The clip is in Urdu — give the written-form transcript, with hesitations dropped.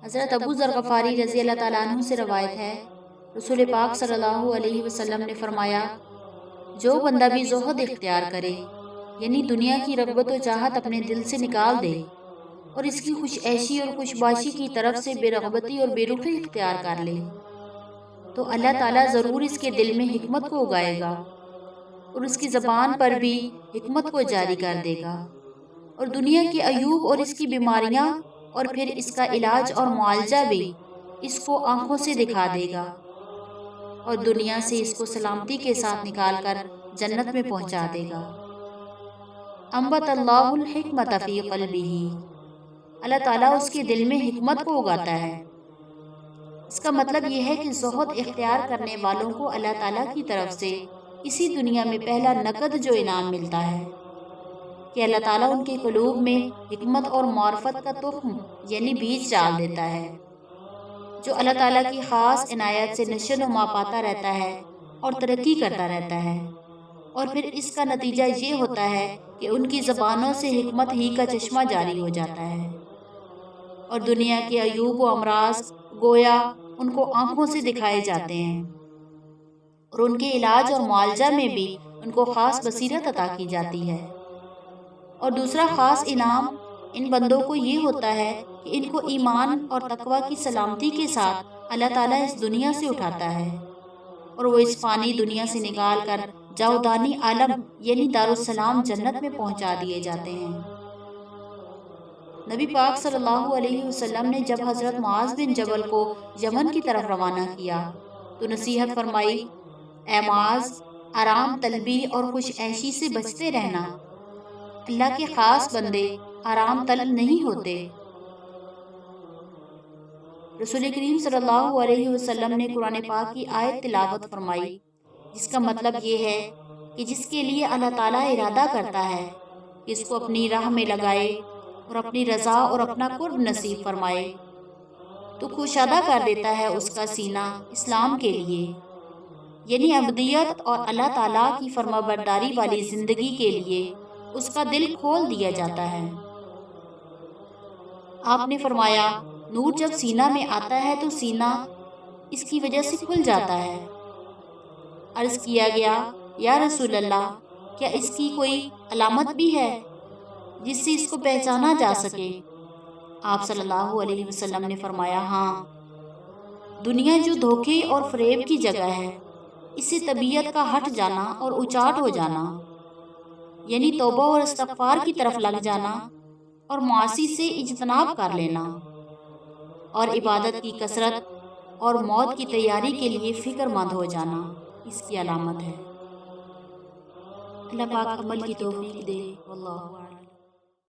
حضرت ابو ذر غفاری رضی اللہ تعالیٰ عنہ سے روایت ہے، رسول پاک صلی اللہ علیہ وسلم نے فرمایا، جو بندہ بھی زہد اختیار کرے، یعنی دنیا کی رغبت و چاہت اپنے دل سے نکال دے اور اس کی خوش عیشی اور خوش باشی کی طرف سے بے رغبتی اور بے رخی اختیار کر لے، تو اللہ تعالیٰ ضرور اس کے دل میں حکمت کو اگائے گا اور اس کی زبان پر بھی حکمت کو جاری کر دے گا، اور دنیا کے عیوب اور اس کی بیماریاں اور پھر اس کا علاج اور معالجہ بھی اس کو آنکھوں سے دکھا دے گا، اور دنیا سے اس کو سلامتی کے ساتھ نکال کر جنت میں پہنچا دے گا۔ انبت اللہ الحکمت فی قلبہ، اللہ تعالیٰ اس کے دل میں حکمت کو اگاتا ہے۔ اس کا مطلب یہ ہے کہ زہد اختیار کرنے والوں کو اللہ تعالیٰ کی طرف سے اسی دنیا میں پہلا نقد جو انعام ملتا ہے کہ اللہ تعالیٰ ان کے قلوب میں حکمت اور معرفت کا تخم یعنی بیج ڈال دیتا ہے، جو اللہ تعالیٰ کی خاص عنایت سے نشو و نما پاتا رہتا ہے اور ترقی کرتا رہتا ہے، اور پھر اس کا نتیجہ یہ ہوتا ہے کہ ان کی زبانوں سے حکمت ہی کا چشمہ جاری ہو جاتا ہے، اور دنیا کے عیوب و امراض گویا ان کو آنکھوں سے دکھائے جاتے ہیں، اور ان کے علاج اور معالجہ میں بھی ان کو خاص بصیرت عطا کی جاتی ہے۔ اور دوسرا خاص انعام ان بندوں کو یہ ہوتا ہے کہ ان کو ایمان اور تقوی کی سلامتی کے ساتھ اللہ تعالیٰ اس دنیا سے اٹھاتا ہے، اور وہ اس فانی دنیا سے نکال کر جاودانی عالم یعنی دارالسلام جنت میں پہنچا دیے جاتے ہیں۔ نبی پاک صلی اللہ علیہ وسلم نے جب حضرت معاذ بن جبل کو یمن کی طرف روانہ کیا تو نصیحت فرمائی، اے معاذ، آرام طلبی اور خوش عیشی سے بچتے رہنا، اللہ کے خاص بندے آرام طلب نہیں ہوتے۔ رسول کریم صلی اللہ علیہ وسلم نے قرآن پاک کی آیت تلاوت فرمائی، جس کا مطلب یہ ہے کہ جس کے لیے اللہ تعالیٰ ارادہ کرتا ہے کہ اس کو اپنی راہ میں لگائے اور اپنی رضا اور اپنا قرب نصیب فرمائے، تو کشادہ کر دیتا ہے اس کا سینہ اسلام کے لیے، یعنی ابدیت اور اللہ تعالیٰ کی فرما برداری والی زندگی کے لیے اس کا دل کھول دیا جاتا ہے۔ آپ نے فرمایا، نور جب سینہ میں آتا ہے تو سینہ اس کی وجہ سے کھل جاتا ہے۔ عرض کیا گیا، یا رسول اللہ، کیا اس کی کوئی علامت بھی ہے جس سے اس کو پہچانا جا سکے؟ آپ صلی اللہ علیہ وسلم نے فرمایا، ہاں، دنیا جو دھوکے اور فریب کی جگہ ہے، اس سے طبیعت کا ہٹ جانا اور اچاٹ ہو جانا، یعنی توبہ اور استغفار کی طرف لگ جانا اور معاصی سے اجتناب کر لینا، اور عبادت کی کثرت اور موت کی تیاری کے لیے فکر مند ہو جانا اس کی علامت ہے۔ اللہ پاک عمل کی توفیق دے، واللہ اعلم۔